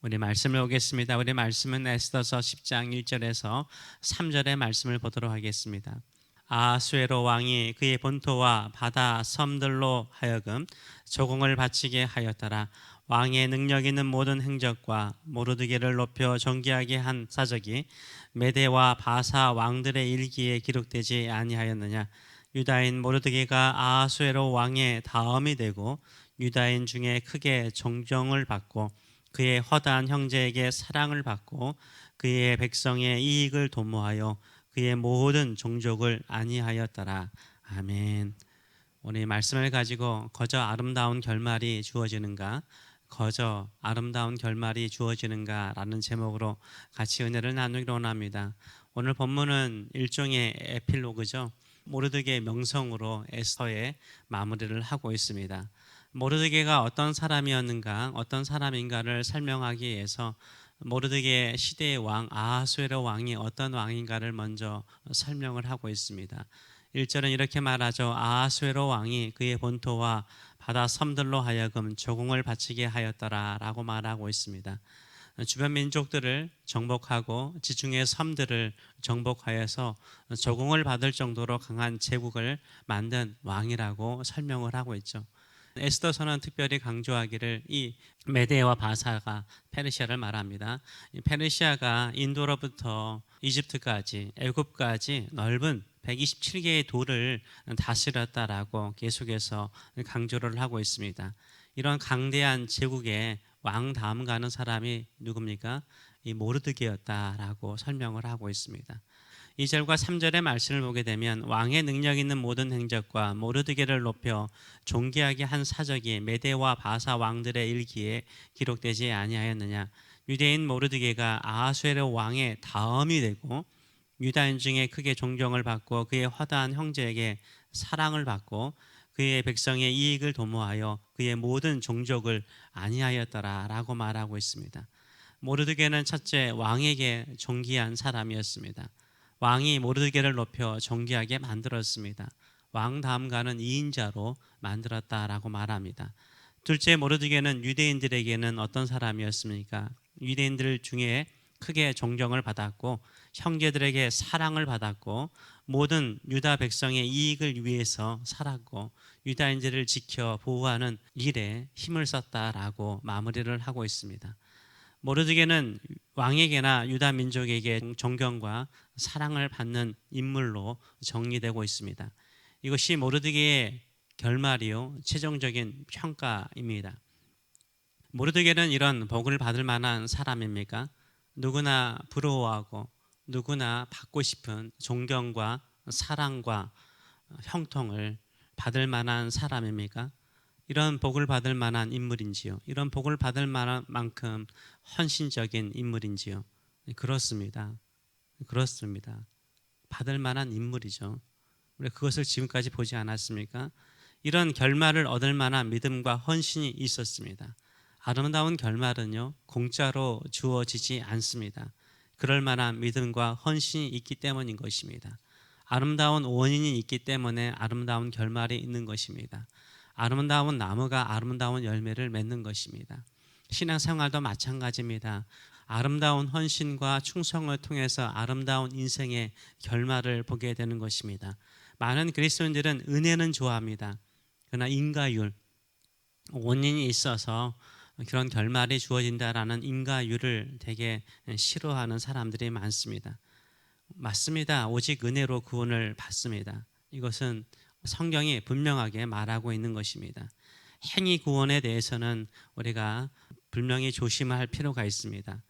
우리 말씀을 보겠습니다. 우리 말씀은 에스더서 10장 1절에서 3절의 말씀을 보도록 하겠습니다. 아하수에로 왕이 그의 본토와 바다 섬들로 하여금 조공을 바치게 하였더라. 왕의 능력 있는 모든 행적과 모르드게를 높여 존귀하게 한 사적이 메대와 바사 왕들의 일기에 기록되지 아니하였느냐. 유다인 모르드게가 아하수에로 왕의 다음이 되고 유다인 중에 크게 존경을 받고 그의 허다한 형제에게 사랑을 받고 그의 백성의 이익을 도모하여 그의 모든 종족을 안위하였더라. 아멘. 오늘 말씀을 가지고 거저 아름다운 결말이 주어지는가, 거저 아름다운 결말이 주어지는가 라는 제목으로 같이 은혜를 나누기로 원합니다. 오늘 본문은 일종의 에필로그죠. 모르드게의 명성으로 에스더의 마무리를 하고 있습니다. 모르드게가 어떤 사람이었는가, 어떤 사람인가를 설명하기 위해서 모르드게 시대의 왕 아하수에로 왕이 어떤 왕인가를 먼저 설명을 하고 있습니다. 1절은 이렇게 말하죠. 아하수에로 왕이 그의 본토와 바다 섬들로 하여금 조공을 바치게 하였더라 라고 말하고 있습니다. 주변 민족들을 정복하고 지중해 섬들을 정복하여서 조공을 받을 정도로 강한 제국을 만든 왕이라고 설명을 하고 있죠. 에스더서는 특별히 강조하기를 이 메데와 바사가 페르시아를 말합니다. 페르시아가 인도로부터 이집트까지 애굽까지 넓은 127개의 도를 다스렸다라고 계속해서 강조를 하고 있습니다. 이런 강대한 제국의 왕 다음 가는 사람이 누굽니까? 이 모르드게였다라고 설명을 하고 있습니다. 2절과 3절의 말씀을 보게 되면 왕의 능력 있는 모든 행적과 모르드게를 높여 존귀하게 한 사적이 메대와 바사 왕들의 일기에 기록되지 아니하였느냐. 유대인 모르드게가 아하수에로 왕의 다음이 되고 유다인 중에 크게 존경을 받고 그의 허다한 형제에게 사랑을 받고 그의 백성의 이익을 도모하여 그의 모든 종족을 안위하였더라라고 말하고 있습니다. 모르드게는 첫째 왕에게 존귀한 사람이었습니다. 왕이 모르드게를 높여 존귀하게 만들었습니다. 왕 다음 가는 2인자로 만들었다라고 말합니다. 둘째, 모르드게는 유대인들에게는 어떤 사람이었습니까? 유대인들 중에 크게 존경을 받았고 형제들에게 사랑을 받았고 모든 유다 백성의 이익을 위해서 살았고 유다인들을 지켜 보호하는 일에 힘을 썼다라고 마무리를 하고 있습니다. 모르드게는 왕에게나 유다 민족에게 존경과 사랑을 받는 인물로 정리되고 있습니다. 이것이 모르드게의 결말이요 최종적인 평가입니다. 모르드게는 이런 복을 받을 만한 사람입니까? 누구나 부러워하고 누구나 받고 싶은 존경과 사랑과 형통을 받을 만한 사람입니까? 이런 복을 받을 만한 인물인지요? 이런 복을 받을 만한 만큼 헌신적인 인물인지요? 그렇습니다. 그렇습니다. 받을 만한 인물이죠. 우리 그것을 지금까지 보지 않았습니까? 이런 결말을 얻을 만한 믿음과 헌신이 있었습니다. 아름다운 결말은요, 공짜로 주어지지 않습니다. 그럴 만한 믿음과 헌신이 있기 때문인 것입니다. 아름다운 원인이 있기 때문에 아름다운 결말이 있는 것입니다. 아름다운 나무가 아름다운 열매를 맺는 것입니다. 신앙생활도 마찬가지입니다. 아름다운 헌신과 충성을 통해서 아름다운 인생의 결말을 보게 되는 것입니다. 많은 그리스도인들은 은혜는 좋아합니다. 그러나 인과율, 원인이 있어서 그런 결말이 주어진다라는 인과율을 되게 싫어하는 사람들이 많습니다. 맞습니다. 오직 은혜로 구원을 받습니다. 이것은 성경이 분명하게 말하고 있는 것입니다. 행위 구원에 대해서는 우리가 분명히 조심할 필요가 있습니다.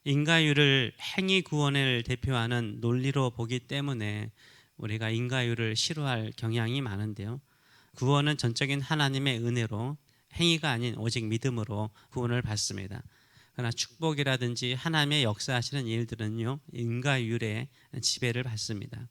인과율을 행위 구원을 대표하는 논리로 보기 때문에 우리가 인과율을 싫어할 경향이 많은데요. 구원은 전적인 하나님의 은혜로 행위가 아닌 오직 믿음으로 구원을 받습니다. 그러나 축복이라든지 하나님의 역사하시는 일들은요, 인과율의 지배를 받습니다.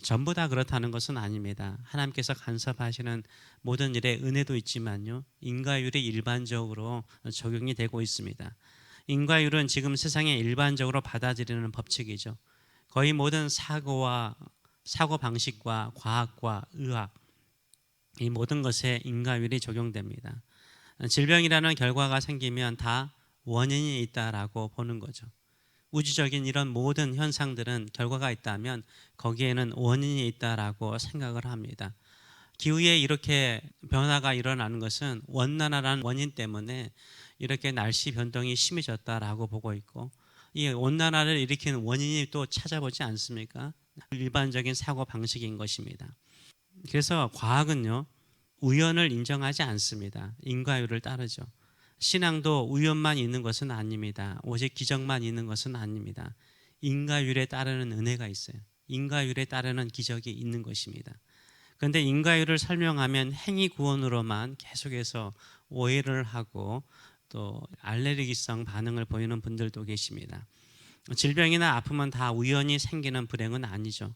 전부 다 그렇다는 것은 아닙니다. 하나님께서 간섭하시는 모든 일에 은혜도 있지만요, 인과율이 일반적으로 적용이 되고 있습니다. 인과율은 지금 세상에 일반적으로 받아들이는 법칙이죠. 거의 모든 사고 방식과 과학과 의학, 이 모든 것에 인과율이 적용됩니다. 질병이라는 결과가 생기면 다 원인이 있다라고 보는 거죠. 우주적인 이런 모든 현상들은 결과가 있다면 거기에는 원인이 있다라고 생각을 합니다. 기후에 이렇게 변화가 일어나는 것은 온난화라는 원인 때문에 이렇게 날씨 변동이 심해졌다라고 보고 있고, 이 온난화를 일으키는 원인이 또 찾아보지 않습니까? 일반적인 사고 방식인 것입니다. 그래서 과학은요, 우연을 인정하지 않습니다. 인과율을 따르죠. 신앙도 우연만 있는 것은 아닙니다. 오직 기적만 있는 것은 아닙니다. 인과율에 따르는 은혜가 있어요. 인과율에 따르는 기적이 있는 것입니다. 그런데 인과율을 설명하면 행위 구원으로만 계속해서 오해를 하고 또 알레르기성 반응을 보이는 분들도 계십니다. 질병이나 아픔은 다 우연히 생기는 불행은 아니죠.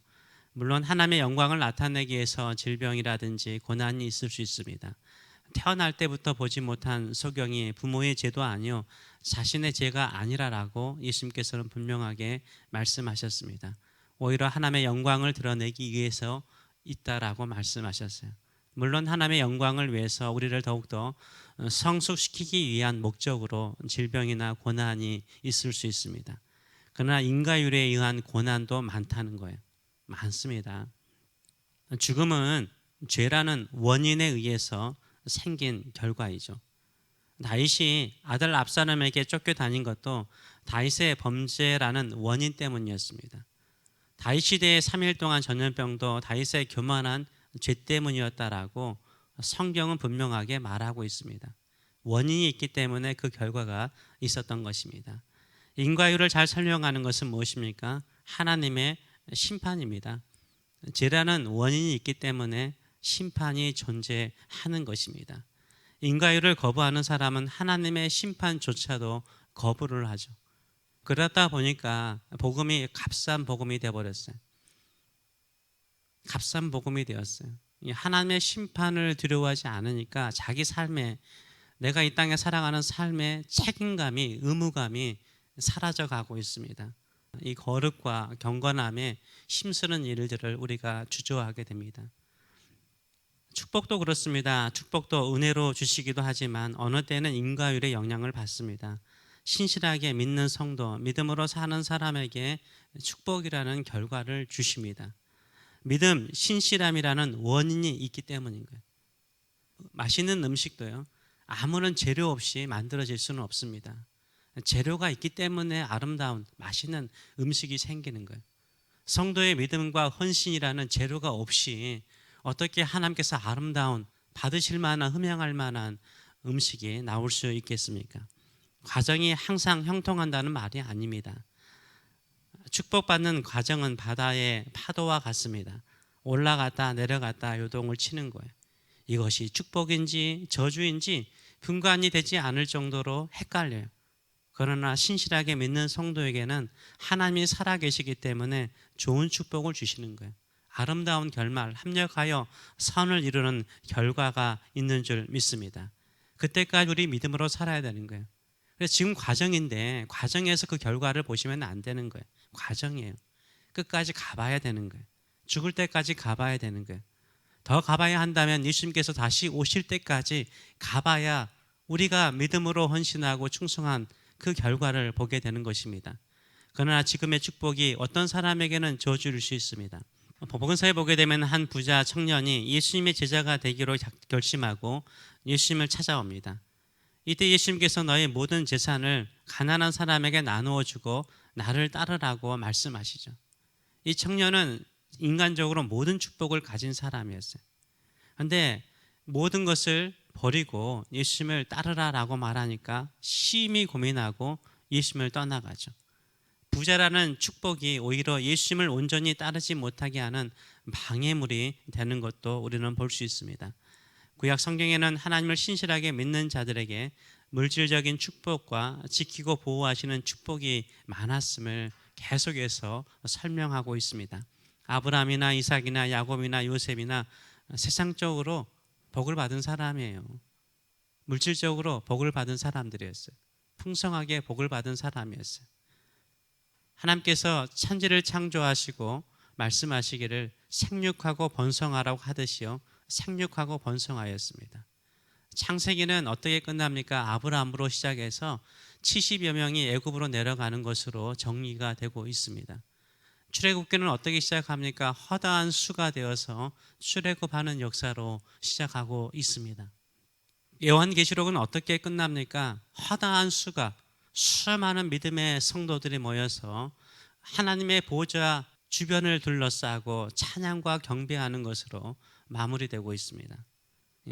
물론 하나님의 영광을 나타내기 위해서 질병이라든지 고난이 있을 수 있습니다. 태어날 때부터 보지 못한 소경이 부모의 죄도 아니요 자신의 죄가 아니라라고 예수님께서는 분명하게 말씀하셨습니다. 오히려 하나님의 영광을 드러내기 위해서 있다라고 말씀하셨어요. 물론 하나님의 영광을 위해서 우리를 더욱더 성숙시키기 위한 목적으로 질병이나 고난이 있을 수 있습니다. 그러나 인과율에 의한 고난도 많다는 거예요. 많습니다. 죽음은 죄라는 원인에 의해서 생긴 결과이죠. 다윗이 아들 압살롬에게 쫓겨다닌 것도 다윗의 범죄라는 원인 때문이었습니다. 다윗 시대의 3일 동안 전염병도 다윗의 교만한 죄 때문이었다라고 성경은 분명하게 말하고 있습니다. 원인이 있기 때문에 그 결과가 있었던 것입니다. 인과율을 잘 설명하는 것은 무엇입니까? 하나님의 심판입니다. 죄라는 원인이 있기 때문에 심판이 존재하는 것입니다. 인과율을 거부하는 사람은 하나님의 심판조차도 거부를 하죠. 그러다 보니까 복음이 값싼 복음이 되어버렸어요. 값싼 복음이 되었어요. 하나님의 심판을 두려워하지 않으니까 자기 삶에, 내가 이 땅에 살아가는 삶의 책임감이, 의무감이 사라져가고 있습니다. 이 거룩과 경건함에 힘쓰는 일들을 우리가 주저하게 됩니다. 축복도 그렇습니다. 축복도 은혜로 주시기도 하지만 어느 때는 인과율의 영향을 받습니다. 신실하게 믿는 성도, 믿음으로 사는 사람에게 축복이라는 결과를 주십니다. 믿음, 신실함이라는 원인이 있기 때문인 거예요. 맛있는 음식도요, 아무런 재료 없이 만들어질 수는 없습니다. 재료가 있기 때문에 아름다운 맛있는 음식이 생기는 거예요. 성도의 믿음과 헌신이라는 재료가 없이 어떻게 하나님께서 아름다운, 받으실 만한, 흠양할 만한 음식이 나올 수 있겠습니까? 과정이 항상 형통한다는 말이 아닙니다. 축복받는 과정은 바다의 파도와 같습니다. 올라갔다 내려갔다 요동을 치는 거예요. 이것이 축복인지 저주인지 분간이 되지 않을 정도로 헷갈려요. 그러나 신실하게 믿는 성도에게는 하나님이 살아계시기 때문에 좋은 축복을 주시는 거예요. 아름다운 결말, 합력하여 선을 이루는 결과가 있는 줄 믿습니다. 그때까지 우리 믿음으로 살아야 되는 거예요. 그래서 지금 과정인데 과정에서 그 결과를 보시면 안 되는 거예요. 과정이에요. 끝까지 가봐야 되는 거예요. 죽을 때까지 가봐야 되는 거예요. 더 가봐야 한다면 예수님께서 다시 오실 때까지 가봐야 우리가 믿음으로 헌신하고 충성한 그 결과를 보게 되는 것입니다. 그러나 지금의 축복이 어떤 사람에게는 저주일 수 있습니다. 복음서에 보게 되면 한 부자 청년이 예수님의 제자가 되기로 결심하고 예수님을 찾아옵니다. 이때 예수님께서 너의 모든 재산을 가난한 사람에게 나누어 주고 나를 따르라고 말씀하시죠. 이 청년은 인간적으로 모든 축복을 가진 사람이었어요. 그런데 모든 것을 버리고 예수님을 따르라라고 말하니까 심히 고민하고 예수님을 떠나가죠. 부자라는 축복이 오히려 예수님을 온전히 따르지 못하게 하는 방해물이 되는 것도 우리는 볼 수 있습니다. 구약 성경에는 하나님을 신실하게 믿는 자들에게 물질적인 축복과 지키고 보호하시는 축복이 많았음을 계속해서 설명하고 있습니다. 아브라함이나 이삭이나 야곱이나 요셉이나 세상적으로 복을 받은 사람이에요. 물질적으로 복을 받은 사람들이었어요. 풍성하게 복을 받은 사람이었어요. 하나님께서 천지를 창조하시고 말씀하시기를 생육하고 번성하라고 하듯이요, 생육하고 번성하였습니다. 창세기는 어떻게 끝납니까? 아브라함으로 시작해서 70여 명이 애굽으로 내려가는 것으로 정리가 되고 있습니다. 출애굽기는 어떻게 시작합니까? 허다한 수가 되어서 출애굽하는 역사로 시작하고 있습니다. 요한계시록은 어떻게 끝납니까? 허다한 수가, 수많은 믿음의 성도들이 모여서 하나님의 보좌 주변을 둘러싸고 찬양과 경배하는 것으로 마무리되고 있습니다.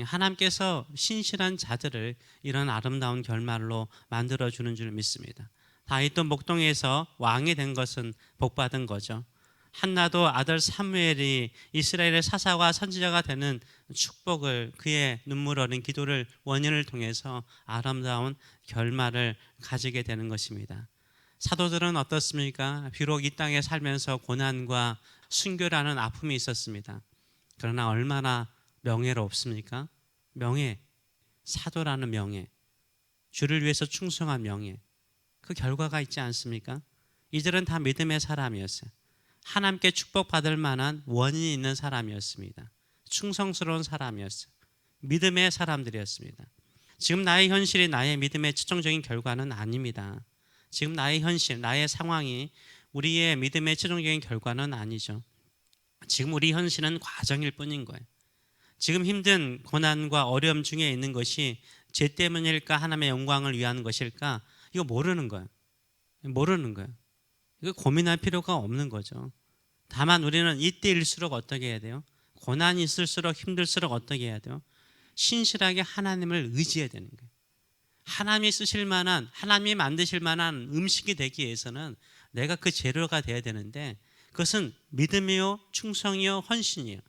하나님께서 신실한 자들을 이런 아름다운 결말로 만들어주는 줄 믿습니다. 다윗도 목동에서 왕이 된 것은 복받은 거죠. 한나도 아들 사무엘이 이스라엘의 사사와 선지자가 되는 축복을, 그의 눈물 어린 기도를, 원인을 통해서 아름다운 결말을 가지게 되는 것입니다. 사도들은 어떻습니까? 비록 이 땅에 살면서 고난과 순교라는 아픔이 있었습니다. 그러나 얼마나 명예롭습니까? 명예, 사도라는 명예, 주를 위해서 충성한 명예, 그 결과가 있지 않습니까? 이들은 다 믿음의 사람이었어요. 하나님께 축복받을 만한 원인이 있는 사람이었습니다. 충성스러운 사람이었어요. 믿음의 사람들이었습니다. 지금 나의 현실이 나의 믿음의 최종적인 결과는 아닙니다. 지금 나의 현실, 나의 상황이 우리의 믿음의 최종적인 결과는 아니죠. 지금 우리 현실은 과정일 뿐인 거예요. 지금 힘든 고난과 어려움 중에 있는 것이 죄 때문일까, 하나님의 영광을 위한 것일까? 이거 모르는 거예요. 모르는 거예요. 이거 고민할 필요가 없는 거죠. 다만 우리는 이때일수록 어떻게 해야 돼요? 고난이 있을수록, 힘들수록 어떻게 해야 돼요? 신실하게 하나님을 의지해야 되는 거예요. 하나님이 쓰실 만한, 하나님이 만드실 만한 음식이 되기 위해서는 내가 그 재료가 돼야 되는데, 그것은 믿음이요, 충성이요, 헌신이요.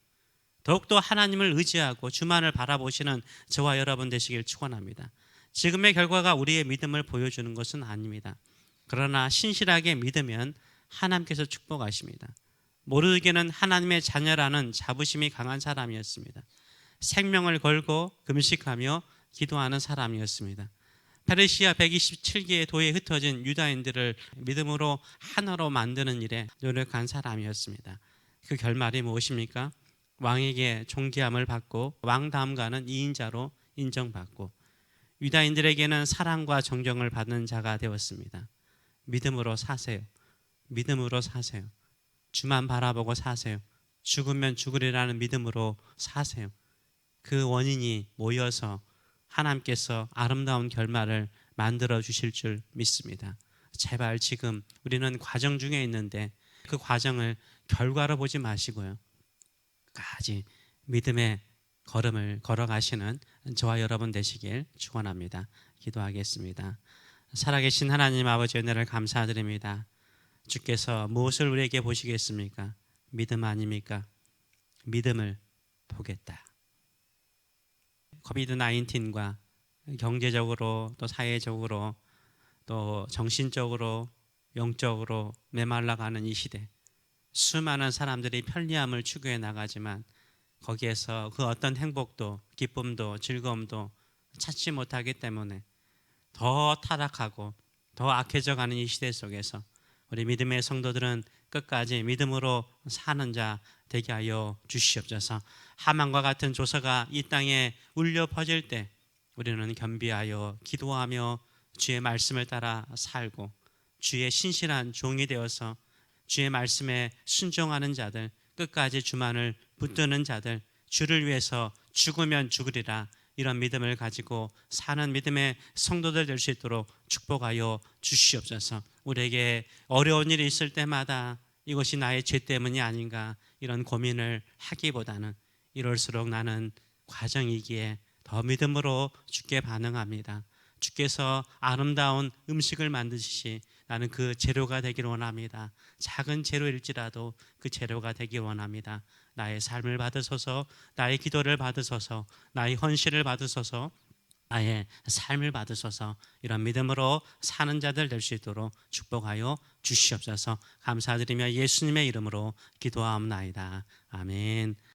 더욱더 하나님을 의지하고 주만을 바라보시는 저와 여러분 되시길 축원합니다. 지금의 결과가 우리의 믿음을 보여주는 것은 아닙니다. 그러나 신실하게 믿으면 하나님께서 축복하십니다. 모르게는 하나님의 자녀라는 자부심이 강한 사람이었습니다. 생명을 걸고 금식하며 기도하는 사람이었습니다. 페르시아 127개의 도에 흩어진 유다인들을 믿음으로 하나로 만드는 일에 노력한 사람이었습니다. 그 결말이 무엇입니까? 왕에게 존귀함을 받고 왕 다음가는 2인자로 인정받고 유다인들에게는 사랑과 존경을 받는 자가 되었습니다. 믿음으로 사세요. 믿음으로 사세요. 주만 바라보고 사세요. 죽으면 죽으리라는 믿음으로 사세요. 그 원인이 모여서 하나님께서 아름다운 결말을 만들어 주실 줄 믿습니다. 제발 지금 우리는 과정 중에 있는데 그 과정을 결과로 보지 마시고요. 끝까지 믿음의 걸음을 걸어가시는 저와 여러분 되시길 축원합니다. 기도하겠습니다. 살아계신 하나님 아버지, 은혜를 감사드립니다. 주께서 무엇을 우리에게 보시겠습니까? 믿음 아닙니까? 믿음을 보겠다. 코비드-19과 경제적으로 또 사회적으로 또 정신적으로 영적으로 메말라가는 이 시대, 수많은 사람들이 편리함을 추구해 나가지만 거기에서 그 어떤 행복도 기쁨도 즐거움도 찾지 못하기 때문에 더 타락하고 더 악해져 가는 이 시대 속에서 우리 믿음의 성도들은 끝까지 믿음으로 사는 자 되게 하여 주시옵소서. 하만과 같은 조서가 이 땅에 울려 퍼질 때 우리는 겸비하여 기도하며 주의 말씀을 따라 살고 주의 신실한 종이 되어서 주의 말씀에 순종하는 자들, 끝까지 주만을 붙드는 자들, 주를 위해서 죽으면 죽으리라, 이런 믿음을 가지고 사는 믿음의 성도들 될 수 있도록 축복하여 주시옵소서. 우리에게 어려운 일이 있을 때마다 이것이 나의 죄 때문이 아닌가 이런 고민을 하기보다는 이럴수록 나는 과정이기에 더 믿음으로 주께 반응합니다. 주께서 아름다운 음식을 만드시시 나는 그 재료가 되기를 원합니다. 작은 재료일지라도 그 재료가 되기를 원합니다. 나의 삶을 받으소서, 나의 기도를 받으소서, 나의 헌신을 받으소서, 나의 삶을 받으소서. 이런 믿음으로 사는 자들 될 수 있도록 축복하여 주시옵소서. 감사드리며 예수님의 이름으로 기도하옵나이다. 아멘.